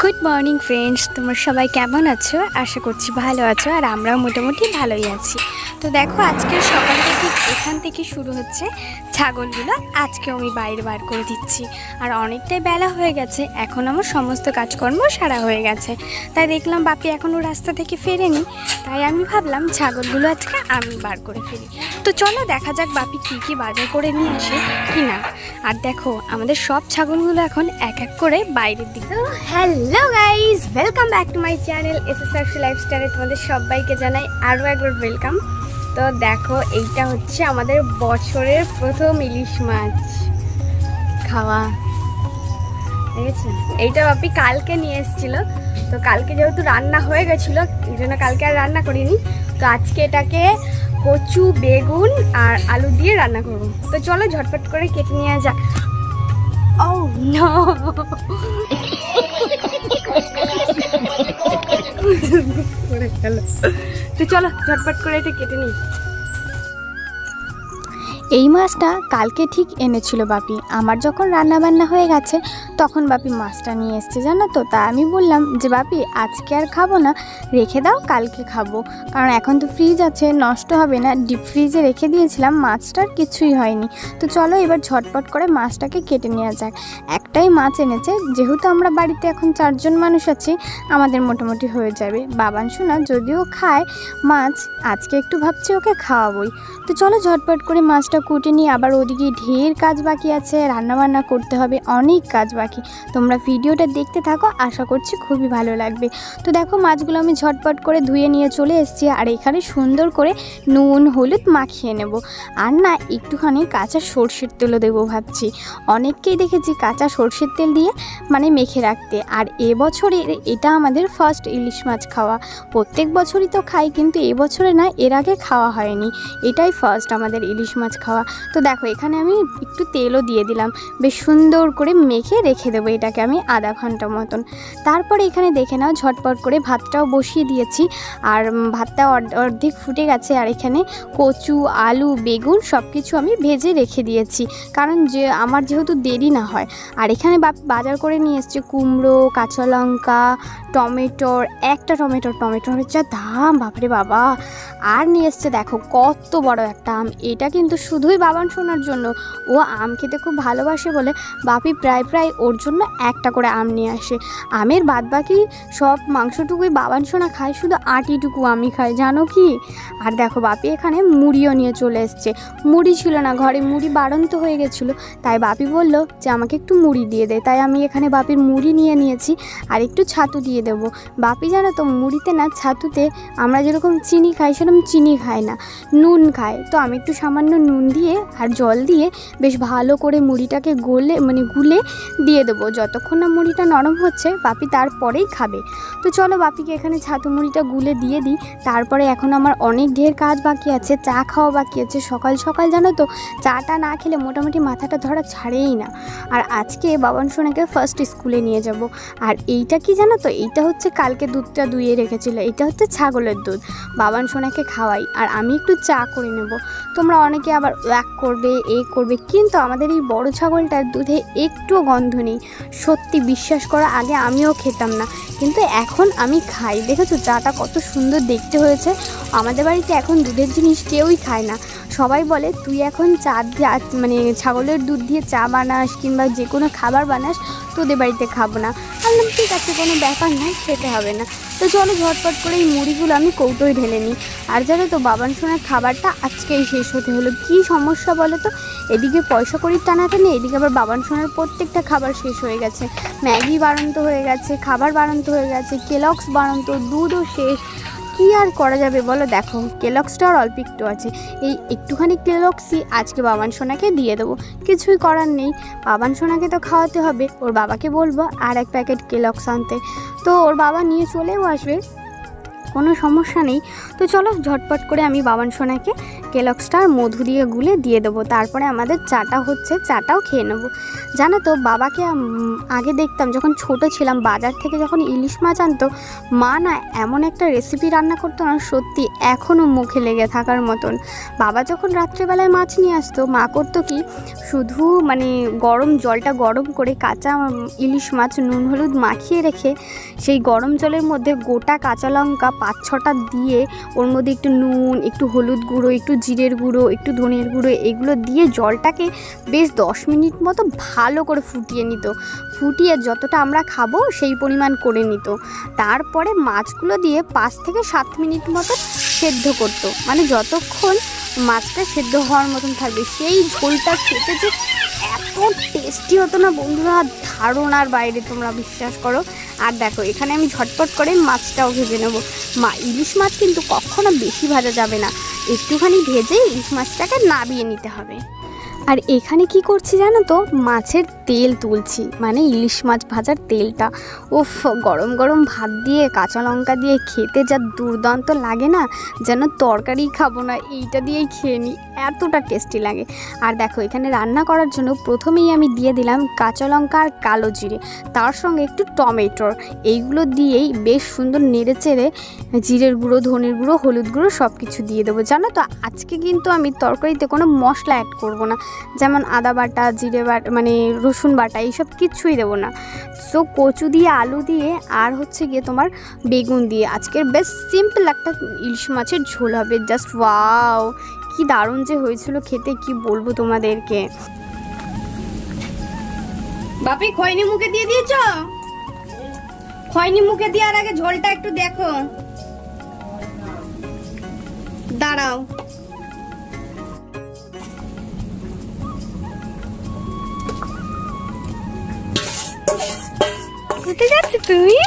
Good morning friends, তোমরা সবাই কেমন আছো? আশা করছি ভালো আছো, আর আমরাও মোটামুটি ভালোই আছি। তো দেখো, আজকের সকাল থেকে এখান থেকে শুরু হচ্ছে ছাগলগুলো। আজকেও আমি বাইরে বার করে দিচ্ছি, আর অনেকটাই বেলা হয়ে গেছে। এখন আমার সমস্ত কাজকর্ম সারা হয়ে গেছে, তাই দেখলাম বাপি এখনও রাস্তা থেকে ফেরেনি, তাই আমি ভাবলাম ছাগলগুলো আজকে আমি বার করে ফেলি। তো চলো দেখা যাক বাপি কী কী বাজার করে নিয়ে আসে কি না। আর দেখো, আমাদের সব ছাগলগুলো এখন এক এক করে বাইরের দিকে। Hello guys, welcome back to my channel SSR লাইফস্টাইলে তোমাদের সবাইকে জানাই আরও একবার ওয়েলকাম। তো দেখো, এইটা হচ্ছে আমাদের বছরের প্রথম ইলিশ মাছ খাওয়া, ঠিক আছে? এইটা বাপি কালকে নিয়ে এসেছিল, তো কালকে যেহেতু রান্না হয়ে গেছিলো এই জন্য কালকে আর রান্না করিনি। তো আজকে এটাকে কচু, বেগুন আর আলু দিয়ে রান্না করবো। তো চলো ঝটপট করে কেটে নিয়ে যাক। ও নো, তো চলো ঝটপট করে এটা কেটে নিই। এই মাছটা কালকে ঠিক এনেছিল বাপি। আমার যখন রান্না বান্না হয়ে গেছে তখন বাপি মাছটা নিয়ে এসছে, জানো তো। তা আমি বললাম যে বাপি আজকে আর খাবো না, রেখে দাও, কালকে খাবো, কারণ এখন তো ফ্রিজ আছে, নষ্ট হবে না। ডিপ ফ্রিজে রেখে দিয়েছিলাম, মাছটার কিছুই হয়নি। তো চলো এবার ঝটপট করে মাছটাকে কেটে নেওয়া যাক। একটাই মাছ এনেছে, যেহেতু আমরা বাড়িতে এখন 4 জন মানুষ আছি, আমাদের মোটামুটি হয়ে যাবে। বাবান সোনা যদিও খায় মাছ, আজকে একটু ভাবছি ওকে খাওয়াবই। তো চলো ঝটপট করে মাছটা কুটে নিয়ে, আবার ওদিকে ঢের কাজ বাকি আছে, রান্নাবান্না করতে হবে, অনেক কাজ বাকি। তোমরা ভিডিওটা দেখতে থাকো, আশা করছি খুবই ভালো লাগবে। তো দেখো, মাছগুলো আমি ঝটপট করে ধুয়ে নিয়ে চলে এসেছি, আর এখানে সুন্দর করে নুন হলুদ মাখিয়ে নেব। আর না, একটুখানি কাঁচা সর্ষের তেলও দেবো ভাবছি। অনেককেই দেখেছি কাঁচা সর্ষের তেল দিয়ে মানে মেখে রাখতে। আর এবছরের এটা আমাদের ফার্স্ট ইলিশ মাছ খাওয়া। প্রত্যেক বছরই তো খাই, কিন্তু এবছরে না, এর আগে খাওয়া হয়নি, এটাই ফার্স্ট আমাদের ইলিশ মাছ খাওয়া। তো দেখো, এখানে আমি একটু তেলও দিয়ে দিলাম, বেশ সুন্দর করে মেখে রেখে দেবো এটাকে আমি আধা ঘন্টা মতন। তারপরে এখানে দেখে নাও, ঝটপট করে ভাতটাও বসিয়ে দিয়েছি, আর ভাতটা অর্ধেক ফুটে গেছে। আর এখানে কচু, আলু, বেগুন সব কিছু আমি ভেজে রেখে দিয়েছি, কারণ যে আমার যেহেতু দেরি না হয়। আর এখানে বাজার করে নিয়ে এসছে কুমড়ো, কাঁচা লঙ্কা, টমেটোর, একটা টমেটোর যা দাম, বাবারে বাবা। আর নিয়ে এসছে দেখো কত বড় একটা আম। এটা কিন্তু শুধুই বাবান সোনার জন্য, ও আম খেতে খুব ভালোবাসে বলে বাপি প্রায় ওর জন্য একটা করে আম নিয়ে আসে। আমের বাদবাকি সব মাংসটুকুই বাবান সোনা খায়, শুধু আটিটুকু আমি খাই, জানো কি? আর দেখো, বাপি এখানে মুড়িও নিয়ে চলে এসছে। মুড়ি ছিল না ঘরে, মুড়ি বাড়ন্ত হয়ে গেছিলো, তাই বাপি বলল যে আমাকে একটু মুড়ি দিয়ে দে। তাই আমি এখানে বাপির মুড়ি নিয়ে নিয়েছি, আর একটু ছাতু দিয়ে দেবো। বাপি জানো তো, মুড়িতে না, ছাতুতে আমরা যেরকম চিনি খাই সেরকম চিনি খায় না, নুন খায়। তো আমি একটু সামান্য নুন দিয়ে আর জল দিয়ে বেশ ভালো করে মুড়িটাকে গুলে দিয়ে দেবো। যতক্ষণ না মুড়িটা নরম হচ্ছে বাপি তারপরেই খাবে। তো চলো বাপিকে এখানে ছাতু মুড়িটা গুলে দিয়ে দিই। তারপরে এখন আমার অনেক ঢের কাজ বাকি আছে, চা খাওয়া বাকি আছে। সকাল সকাল জানো তো, চাটা না খেলে মোটামুটি মাথাটা ধরা ছাড়েই না। আর আজকে বাবান সোনাকে ফার্স্ট স্কুলে নিয়ে যাব। আর এইটা কি জানো তো, এইটা হচ্ছে কালকে দুধটা দুইয়ে রেখেছিল, এটা হচ্ছে ছাগলের দুধ। বাবান সোনাকে খাওয়াই, আর আমি একটু চা করে নেব। তোমরা অনেকে আবার করবে, কিন্তু আমাদের এই বড় ছাগলটার দুধে একটুও গন্ধ নেই। সত্যি বিশ্বাস করা, আগে আমিও খেতাম না, কিন্তু এখন আমি খাই। দেখেছো চাটা কত সুন্দর দেখতে হয়েছে। আমাদের বাড়িতে এখন দুধের জিনিস কেউই খায় না। সবাই বলে তুই এখন চা দিয়ে ছাগলের দুধ দিয়ে চা বানাস কিংবা যে কোনো খাবার বানাস, তোদের বাড়িতে খাবো না। বললাম ঠিক আছে, কোনো ব্যাপার নয়, খেতে হবে না। তো চলো ঝটপট করে এই মুড়িগুলো আমি কৌটোয় ঢেলে নিই। আর জানো তো, বাবান সোনার খাবারটা আজকেই শেষ হতে হলো। কি সমস্যা বলো তো, এদিকে পয়সা কড়ির টানাটানি, এদিকে আবার বাবান সোনার প্রত্যেকটা খাবার শেষ হয়ে গেছে। ম্যাগি বাড়ন্ত হয়ে গেছে, খাবার বাড়ন্ত হয়ে গেছে, কেলক্স বাড়ন্ত, দুধও শেষ। কি আর করা যাবে বলো? দেখো, কেলক্সটা আর অল্প একটু আছে, এই একটুখানি কেলক্সই আজকে বাবান সোনাকে দিয়ে দেবো। কিছুই করার নেই, বাবান সোনাকে তো খাওয়াতে হবে। ওর বাবাকে বলবো আর এক প্যাকেট কেলক্স আনতে, তো ওর বাবা নিয়ে চলেও আসবে, কোনো সমস্যা নেই। তো চলো ঝটপট করে আমি বাবান সোনাকে কেলগসটা আর মধু দিয়ে গুলে দিয়ে দেবো। তারপরে আমাদের চাটা হচ্ছে, চাটাও খেয়ে নেবো। জানো তো বাবাকে আগে দেখতাম যখন ছোট ছিলাম, বাজার থেকে যখন ইলিশ মাছ আনতো, মা না এমন একটা রেসিপি রান্না করতো না, সত্যি এখনও মুখে লেগে থাকার মতন। বাবা যখন রাত্রেবেলায় মাছ নিয়ে আসতো, মা করতো কি, শুধু মানে গরম জলটা গরম করে কাঁচা ইলিশ মাছ নুন হলুদ মাখিয়ে রেখে সেই গরম জলের মধ্যে গোটা কাঁচা লঙ্কা 5-6টা দিয়ে ওর মধ্যে একটু নুন, একটু হলুদ গুঁড়ো, একটু জিরের গুঁড়ো, একটু ধনের গুঁড়ো, এগুলো দিয়ে জলটাকে বেশ 10 মিনিট মতো ভালো করে ফুটিয়ে নিত। ফুটিয়ে যতটা আমরা খাবো সেই পরিমাণ করে নিত। তারপরে মাছগুলো দিয়ে 5 থেকে 7 মিনিট মতো সেদ্ধ করতো, মানে যতক্ষণ মাছটা সেদ্ধ হওয়ার মতন থাকবে। সেই ঝোলটা খেতে যে এত টেস্টি হতো না বন্ধুরা, ধারণার বাইরে, তোমরা বিশ্বাস করো। আর দেখো এখানে আমি ঝটপট করে মাছটাও ভেজে নেবো। ইলিশ মাছ কিন্তু কখনো বেশি ভাজা যাবে না, একটুখানি ভেজে ইলিশ মাছটাকে নামিয়ে নিতে হবে। আর এখানে কি করছি জানো তো, মাছের তেল তুলছি, মানে ইলিশ মাছ ভাজার তেলটা। উফ, গরম গরম ভাত দিয়ে কাঁচা লঙ্কা দিয়ে খেতে যা দুর্দান্ত লাগে না, যেন তরকারি খাবো না, এইটা দিয়েই খেয়ে নিই, এতটা টেস্টি লাগে। আর দেখো এখানে রান্না করার জন্য প্রথমেই আমি দিয়ে দিলাম কাঁচা লঙ্কা আর কালো জিরে, তার সঙ্গে একটু টমেটোর, এইগুলো দিয়েই বেশ সুন্দর নেড়ে চেড়ে জিরের গুঁড়ো, ধনের গুঁড়ো, হলুদ গুঁড়ো সব কিছু দিয়ে দেবো। জানো তো আজকে কিন্তু আমি তরকারিতে কোনো মশলা অ্যাড করবো না, যেমন আদা বাটা, জিরে বাটা, মানে রসুন বাটা, এইসব কিচ্ছুই দেবো না। সো কচু দিয়ে, আলু দিয়ে, আর হচ্ছে গিয়ে তোমার বেগুন দিয়ে আজকের বেশ সিম্পল একটা ইলিশ মাছের ঝোল হবে। জাস্ট ওয়াও, কি দারুণ যে হয়েছিল খেতে, কি বলবো তোমাদেরকে। বাপি খৈনি মুখে দিয়ে দিয়েছ? খৈনি মুখে দেওয়ার আগে ঝোলটা একটু দেখো, দাঁড়াও। কোথায় যাচ্ছ তুমি?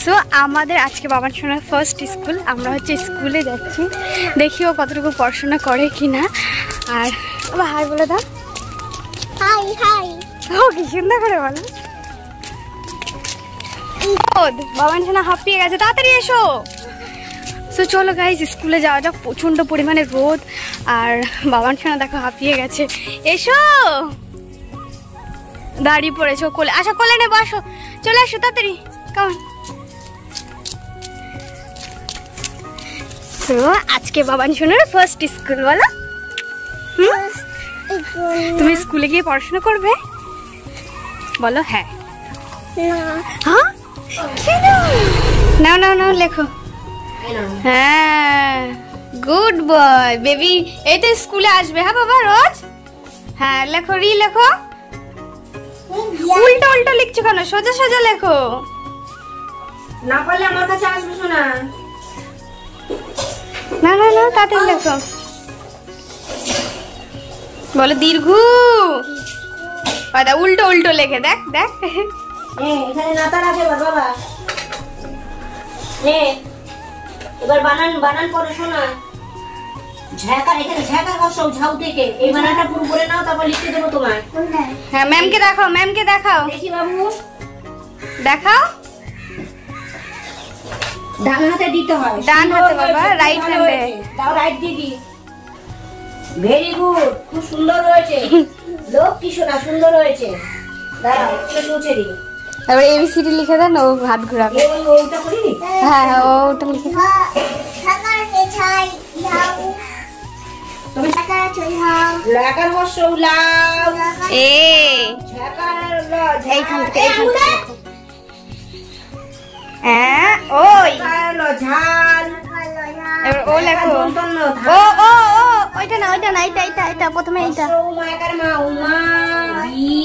সো আমাদের আজকে বাবার সোনার ফার্স্ট স্কুল, আমরা হচ্ছে স্কুলে যাচ্ছি, দেখিও কতটুকু পড়াশোনা করে কিনা। আর বাবা হাই বলে দাও। High high. ও কি সুন্দর করে বলো। বাবার সোনা হাঁপিয়ে গেছে, তাড়াতাড়ি এসো। সো চলো গাইজ স্কুলে যাওয়া যাক, প্রচণ্ড পরিমাণে রোদ, আর বাবার সোনা দেখো হাঁপিয়ে গেছে। এসো, দাঁড়িয়ে পড়েছো, কোলে আসো, কোলে নেবো, আসো, চলে আসো তাড়াতাড়ি, কেমন। তো আজকে বাবান সোনার ফার্স্ট স্কুল, বলো। তুমি স্কুলে গিয়ে পড়াশোনা করবে? বলো হ্যাঁ। হ্যাঁ, নাও নাও নাও, লেখো। হ্যাঁ, গুড বয় বেবি। এই তো স্কুলে আসবে, হ্যাঁ বাবা, রোজ। হ্যাঁ লেখো, রি লেখো। উল্টো উল্টো লিখছো কেন? সোজা সোজা লেখো। না পারলে আমার কাছে আসবে শোনা। না না না, তাড়াতাড়ি লেখো। বলো দীর্ঘ। উল্টো উল্টো লেখে দেখ দেখ। এখানে নাতার আছে বাবা। এবার বানান বানান করে শোনা। ঝাঁকা, এখানে ঝাঁকা বসাও, ঝাউ থেকে এই বানানটা পুরো করে নাও, তারপর লিখতে দেবো তোমার। হ্যাঁ ম্যামকে দেখাও, ম্যামকে দেখাও। দেখি বাবু, দেখাও। ডান হাতে দিতে হয়। ডান হাতে বাবা, রাইট হ্যান্ডে দাও। রাইট দিদি, ভেরি গুড, খুব সুন্দর হয়েছে। লোক কি শোনা, সুন্দর হয়েছে। দাঁড়াও একটু মুছে দিই। এবার এবিসিডি লিখে দেন, ও হাত ঘোরাবে। ওটা করি। হ্যাঁ হ্যাঁ, ওটা লিখে। তুমি লাগার বসো, লাউ এ ঝাঁকার ল, এইখান থেকে এইখান থেকে। হ্যাঁ ওই ঝাল ঝাল। এবার ও লেখো। ও ও ও, ওইটা না, ওইটা না, এটা এটা এটা, প্রথমে এইটা। মায়াকার মা, উমা বি।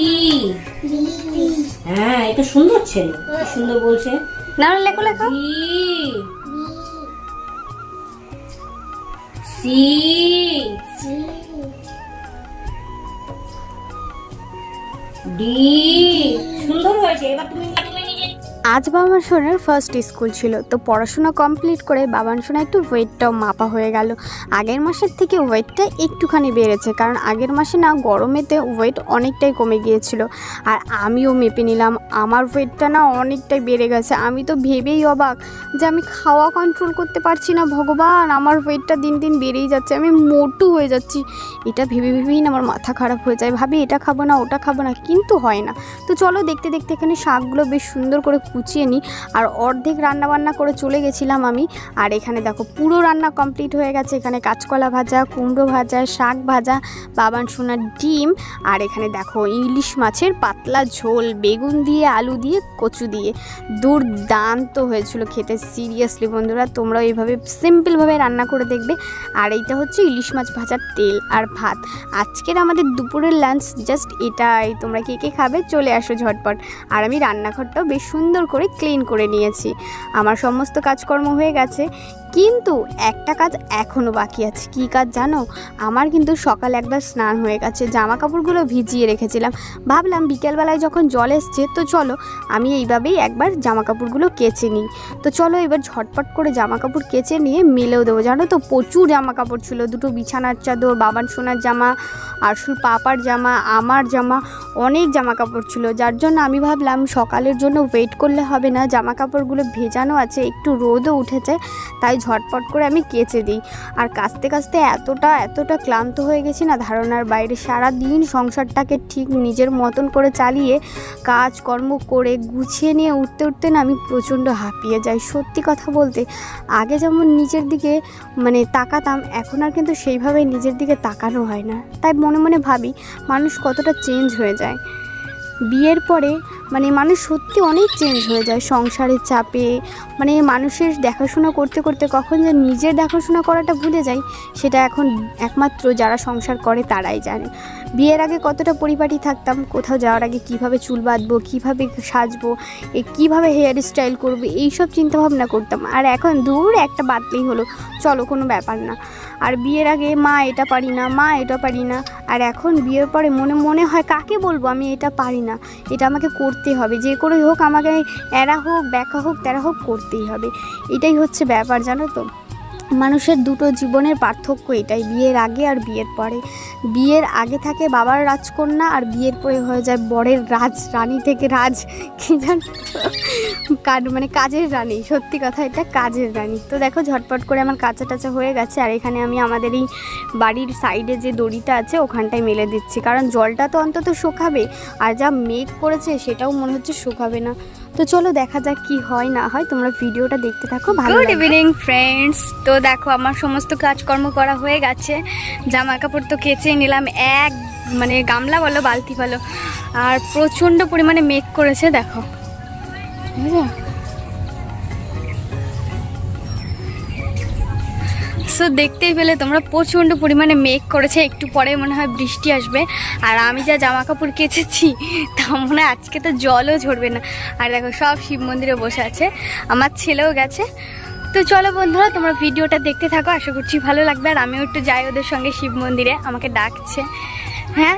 হ্যাঁ, এটা সুন্দর ছেলে, সুন্দর বলছে। না লেখো লেখো। সি ডি, সুন্দর হয়েছে। এবার তুমি আজ বাবান সোনার ফার্স্ট স্কুল ছিল, তো পড়াশোনা কমপ্লিট করে বাবান সোনা একটু ওয়েটটাও মাপা হয়ে গেল। আগের মাসের থেকে ওয়েটটা একটুখানি বেড়েছে, কারণ আগের মাসে না গরমেতে ওয়েট অনেকটাই কমে গিয়েছিল। আর আমিও মেপে নিলাম, আমার ওয়েটটা না অনেকটাই বেড়ে গেছে। আমি তো ভেবেই অবাক যে আমি খাওয়া কন্ট্রোল করতে পারছি না। ভগবান, আমার ওয়েটটা দিন দিন বেড়েই যাচ্ছে, আমি মোটু হয়ে যাচ্ছি। এটা ভেবে ভেবেই না আমার মাথা খারাপ হয়ে যায়, ভাবি এটা খাবো না ওটা খাবো না, কিন্তু হয় না। তো চলো দেখতে দেখতে এখানে শাকগুলো বেশ সুন্দর করে কুচিয়ে নিই। আর অর্ধেক রান্নাবান্না করে চলে গেছিলাম আমি। আর এখানে দেখো পুরো রান্না কমপ্লিট হয়ে গেছে। এখানে কাঁচকলা ভাজা, কুমড়ো ভাজা, শাক ভাজা, বাবান সোনার ডিম, আর এখানে দেখো ইলিশ মাছের পাতলা ঝোল, বেগুন দিয়ে, আলু দিয়ে, কচু দিয়ে, দুর্দান্ত হয়েছিল খেতে। সিরিয়াসলি বন্ধুরা, তোমরা এইভাবে সিম্পলভাবে রান্না করে দেখবে। আর এইটা হচ্ছে ইলিশ মাছ ভাজার তেল আর ভাত। আজকের আমাদের দুপুরের লাঞ্চ জাস্ট এটাই। তোমরা কে কে খাবে চলে আসো ঝটপট। আর আমি রান্নাঘরটাও বেশ সুন্দর করে ক্লিন করে নিয়েছি। আমার সমস্ত কাজকর্ম হয়ে গেছে, কিন্তু একটা কাজ এখনও বাকি আছে। কী কাজ জানো? আমার কিন্তু সকালে একবার স্নান হয়ে গেছে, জামা কাপড়গুলো ভিজিয়ে রেখেছিলাম। ভাবলাম বিকেলবেলায় যখন জল এসছে, তো চলো আমি এইভাবেই একবার জামা কাপড়গুলো কেচে নিই। তো চলো এবার ঝটপট করে জামা কাপড় কেচে নিয়ে মেলেও দেবো। জানো তো প্রচুর জামা কাপড় ছিল, দুটো বিছানার চাদর, বাবান সোনার জামা, আরশুর পাপার জামা, আমার জামা, অনেক জামা কাপড় ছিল। যার জন্য আমি ভাবলাম সকালের জন্য ওয়েট করলে হবে না, জামা কাপড়গুলো ভেজানো আছে, একটু রোদও উঠেছে, তাই ঝটপট করে আমি কেচে দিই। আর কাচতে কাচতে এতটা ক্লান্ত হয়ে গেছি না, ধারণার বাইরে। সারা দিন সংসারটাকে ঠিক নিজের মতন করে চালিয়ে কাজকর্ম করে গুছিয়ে নিয়ে উঠতে না আমি প্রচণ্ড হাঁপিয়ে যাই। সত্যি কথা বলতে, আগে যেমন নিজের দিকে তাকাতাম, এখন আর কিন্তু সেইভাবে নিজের দিকে তাকানো হয় না। তাই মনে মনে ভাবি মানুষ কতটা চেঞ্জ হয়ে যায় বিয়ের পরে। মানুষ সত্যি অনেক চেঞ্জ হয়ে যায় সংসারের চাপে। মানুষের দেখাশোনা করতে করতে কখন যে নিজের দেখাশোনা করাটা ভুলে যাই, সেটা এখন একমাত্র যারা সংসার করে তারাই জানে। বিয়ের আগে কতটা পরিপাটি থাকতাম, কোথাও যাওয়ার আগে কিভাবে চুল বাঁধবো, কীভাবে সাজবো, কীভাবে হেয়ার স্টাইল করবো, এইসব চিন্তাভাবনা করতাম। আর এখন দূর একটা বাদলেই হলো, চলো কোনো ব্যাপার না। আর বিয়ের আগে মা এটা পারি না, মা এটা পারি না। আর এখন বিয়ের পরে মনে হয় কাকে বলবো আমি এটা পারি না, এটা আমাকে করতে হবে, যে করে হোক আমাকে এরা হোক ব্যাকা হোক তেরা হোক করতেই হবে। এটাই হচ্ছে ব্যাপার, জানো তো। মানুষের দুটো জীবনের পার্থক্য এটাই, বিয়ের আগে আর বিয়ের পরে। বিয়ের আগে থাকে বাবার রাজকন্যা, আর বিয়ের পরে হয়ে যায় বরের রানী থেকে কি জান কাজের রানী। সত্যি কথা, এটা কাজের রানী। তো দেখো ঝটপট করে আমার কাঁচা টাচা হয়ে গেছে। আর এখানে আমি আমাদের এই বাড়ির সাইডে যে দড়িটা আছে ওখানটায় মেলে দিচ্ছি, কারণ জলটা তো অন্তত শুকাবে। আর যা মেঘ করেছে সেটাও মনে হচ্ছে শুকাবে না। তো চলো দেখা যাক কি হয় না হয়, তোমরা ভিডিওটা দেখতে থাকো। Good evening friends. তো দেখো আমার সমস্ত কাজকর্ম করা হয়ে গেছে, জামা কাপড় তো কেচেই নিলাম, এক গামলা বলো বালতি বলো। আর প্রচণ্ড পরিমাণে মেঘ করেছে দেখো, সো দেখতেই পেলে তোমরা প্রচণ্ড পরিমাণে মেঘ করেছে। একটু পরে মনে হয় বৃষ্টি আসবে। আর আমি যা জামা কাপড় কেচেছি তা মনে হয় আজকে তো জলও ঝরবে না। আর দেখো সব শিব মন্দিরে বসে আছে, আমার ছেলেও গেছে। তো চলো বন্ধুরা, তোমরা ভিডিওটা দেখতে থাকো, আশা করছি ভালো লাগবে। আর আমিও একটু যাই ওদের সঙ্গে শিব মন্দিরে, আমাকে ডাকছে। হ্যাঁ।